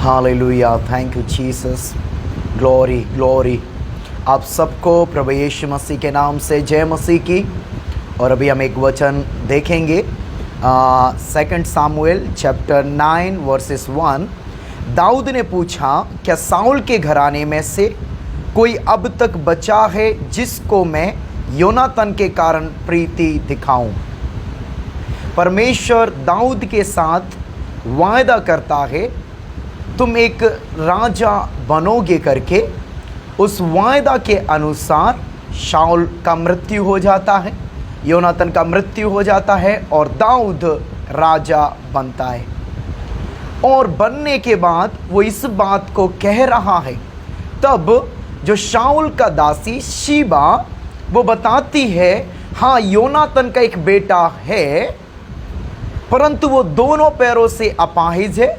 Hallelujah, thank you Jesus, glory glory. आप सबको प्रभु यीशु मसीह के नाम से जय मसीह की। और अभी हम एक वचन देखेंगे, 2 सामुएल चैप्टर 9 वर्सेस 1। दाऊद ने पूछा, क्या साउल के घराने में से कोई अब तक बचा है जिसको मैं योनातन के कारण प्रीति दिखाऊं? परमेश्वर दाऊद के साथ वायदा करता है, तुम एक राजा बनोगे करके। उस वायदा के अनुसार शाऊल का मृत्यु हो जाता है, योनातन का मृत्यु हो जाता है और दाऊद राजा बनता है। और बनने के बाद वो इस बात को कह रहा है, तब जो शाऊल का दासी शीबा वो बताती है, हाँ योनातन का एक बेटा है, परंतु वो दोनों पैरों से अपाहिज है,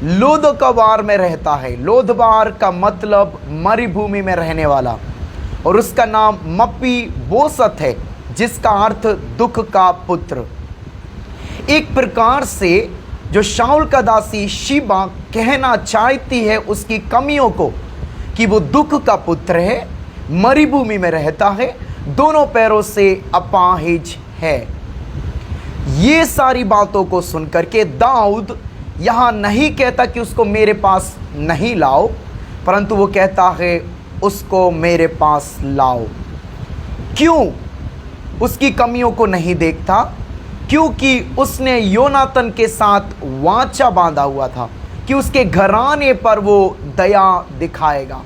लोदबार में रहता है। लोदबार का मतलब मरुभूमि में रहने वाला, और उसका नाम मप्पी बोसत है, जिसका अर्थ दुख का पुत्र। एक प्रकार से जो शाऊल का दासी शीबा कहना चाहती है उसकी कमियों को, कि वो दुख का पुत्र है, मरुभूमि में रहता है, दोनों पैरों से अपाहिज है। ये सारी बातों को सुनकर के दाऊद यहाँ नहीं कहता कि उसको मेरे पास नहीं लाओ, परंतु वो कहता है उसको मेरे पास लाओ। क्यों? उसकी कमियों को नहीं देखता, क्योंकि उसने योनातन के साथ वाचा बांधा हुआ था कि उसके घराने पर वो दया दिखाएगा।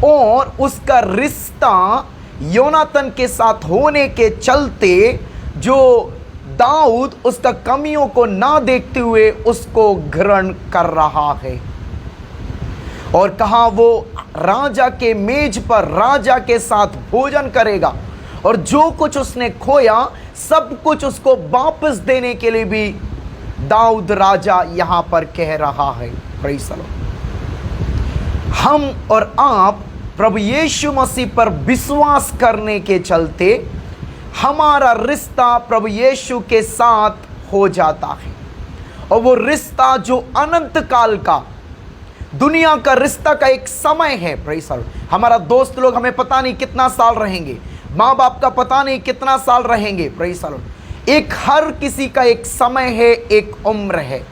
और उसका रिश्ता योनातन के साथ होने के चलते जो दाऊद उसका कमियों को ना देखते हुए उसको ग्रहण कर रहा है। और कहा वो राजा के मेज पर राजा के साथ भोजन करेगा, और जो कुछ उसने खोया सब कुछ उसको वापस देने के लिए भी दाऊद राजा यहां पर कह रहा है। Praise the Lord. हम और आप प्रभु यीशु मसीह पर विश्वास करने के चलते हमारा रिश्ता प्रभु यीशु के साथ हो जाता है, और वो रिश्ता जो अनंत काल का, दुनिया का रिश्ता का एक समय है। Praise the Lord. हमारा दोस्त लोग हमें पता नहीं कितना साल रहेंगे, माँ बाप का पता नहीं कितना साल रहेंगे। Praise the Lord. एक हर किसी का एक समय है, एक उम्र है,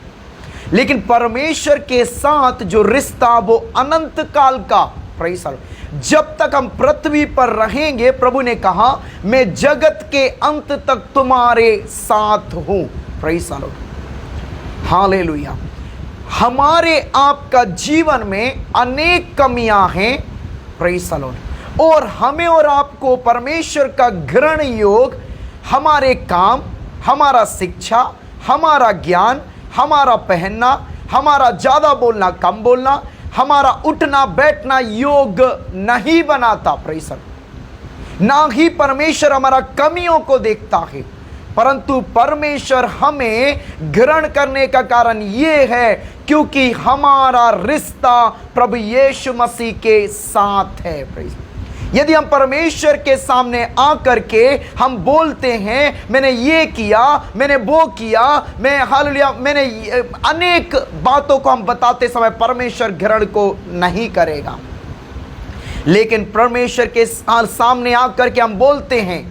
लेकिन परमेश्वर के साथ जो रिश्ता वो अनंत काल का। Praise the Lord. जब तक हम पृथ्वी पर रहेंगे, प्रभु ने कहा, मैं जगत के अंत तक तुम्हारे साथ हूं। Praise the Lord. हालेलुया। हमारे आपका जीवन में अनेक कमियां हैं। Praise the Lord. और हमें और आपको परमेश्वर का ग्रहण योग हमारे काम, हमारा शिक्षा, हमारा ज्ञान, हमारा पहनना, हमारा ज्यादा बोलना कम बोलना, हमारा उठना बैठना योग नहीं बनाता। Praise the Lord. ना ही परमेश्वर हमारा कमियों को देखता है, परंतु परमेश्वर हमें ग्रहण करने का कारण यह है क्योंकि हमारा रिश्ता प्रभु यीशु मसीह के साथ है। प्रेज़। यदि हम परमेश्वर के सामने आकर के हम बोलते हैं, मैंने ये किया, मैंने वो किया, मैं हालेलुया, मैंने अनेक बातों को हम बताते समय परमेश्वर ग्रहण को नहीं करेगा। लेकिन परमेश्वर के सामने आकर के हम बोलते हैं,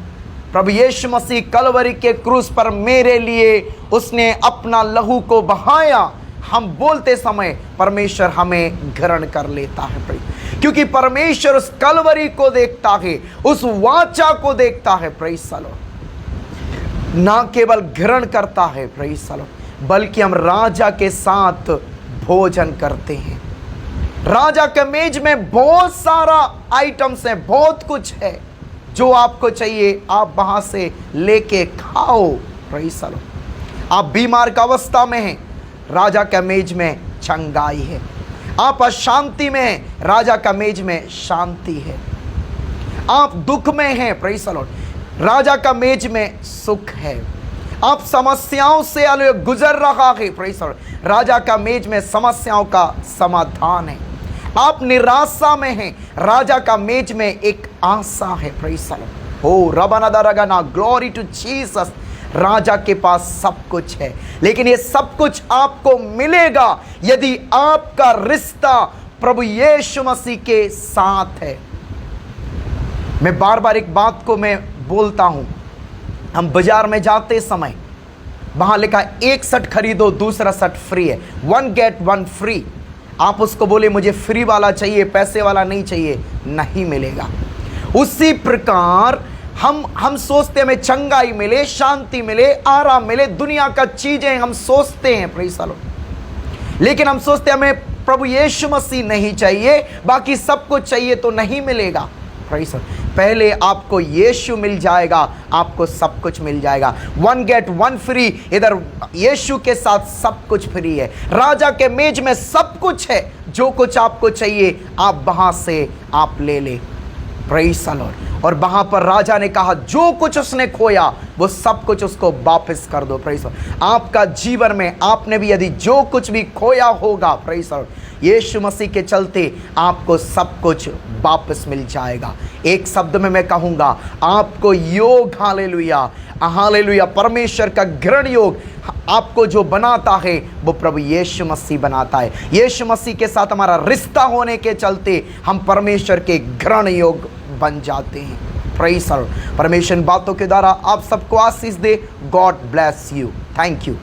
प्रभु यीशु मसीह कलवरी के क्रूस पर मेरे लिए उसने अपना लहू को बहाया, हम बोलते समय परमेश्वर हमें ग्रहण कर लेता है। क्योंकि परमेश्वर उस कलवरी को देखता है, उस वाचा को देखता है। Praise the Lord. ना केवल ग्रहण करता है, प्रेज़ द लॉर्ड, बल्कि हम राजा के साथ भोजन करते हैं। राजा के मेज में बहुत सारा आइटम्स है, बहुत कुछ है, जो आपको चाहिए आप वहां से लेके खाओ। Praise the Lord. आप बीमार का अवस्था में हैं, राजा का मेज में चंगाई है। आप अशांति में हैं, राजा का मेज में शांति है। आप दुख में हैं, प्रेज़ द लॉर्ड, राजा का मेज में सुख है। आप समस्याओं से गुजर रहा है, प्रेज़ द लॉर्ड, राजा का मेज में समस्याओं का समाधान है। आप निराशा में हैं, राजा का मेज में एक आशा है। Praise the Lord. ओ रबाना दरगना, ग्लोरी टू जीसस। राजा के पास सब कुछ है, लेकिन ये सब कुछ आपको मिलेगा यदि आपका रिश्ता प्रभु यीशु मसीह के साथ है। मैं बार बार एक बात को मैं बोलता हूं, हम बाजार में जाते समय वहां लिखा एक शर्ट खरीदो दूसरा शर्ट फ्री है, 1 गेट 1 फ्री। आप उसको बोले मुझे फ्री वाला चाहिए, पैसे वाला नहीं चाहिए, नहीं मिलेगा। उसी प्रकार हम सोचते हमें चंगाई मिले, शांति मिले, आराम मिले, दुनिया का चीजें हम सोचते हैं, प्रेज़ द लॉर्ड। लेकिन हम सोचते हमें प्रभु यीशु मसीह नहीं चाहिए, बाकी सब कुछ चाहिए तो नहीं मिलेगा, प्रेज़ द लॉर्ड। पहले आपको यीशु मिल जाएगा, आपको सब कुछ मिल जाएगा। 1 गेट 1 फ्री, इधर यीशु के साथ सब कुछ फ्री है। राजा के मेज में सब कुछ है, जो कुछ आपको चाहिए आप वहां से आप ले ले, प्रेज़ द लॉर्ड। और वहां पर राजा ने कहा जो कुछ उसने खोया वो सब कुछ उसको वापस कर दो, प्रेज़ द लॉर्ड। आपका जीवन में आपने भी यदि जो कुछ भी खोया होगा, प्रेज़ द लॉर्ड, यीशु मसीह के चलते आपको सब कुछ वापस मिल जाएगा। एक शब्द में मैं कहूंगा, आपको योग, हालेलुया हालेलुया, परमेश्वर का ग्रहण योग आपको जो बनाता है वो प्रभु यीशु मसीह बनाता है। यीशु मसीह के साथ हमारा रिश्ता होने के चलते हम परमेश्वर के ग्रहण योग बन जाते हैं, प्रेज़ द लॉर्ड। परमेश्वर बातों के द्वारा आप सबको आशीष दे। God bless you, thank you.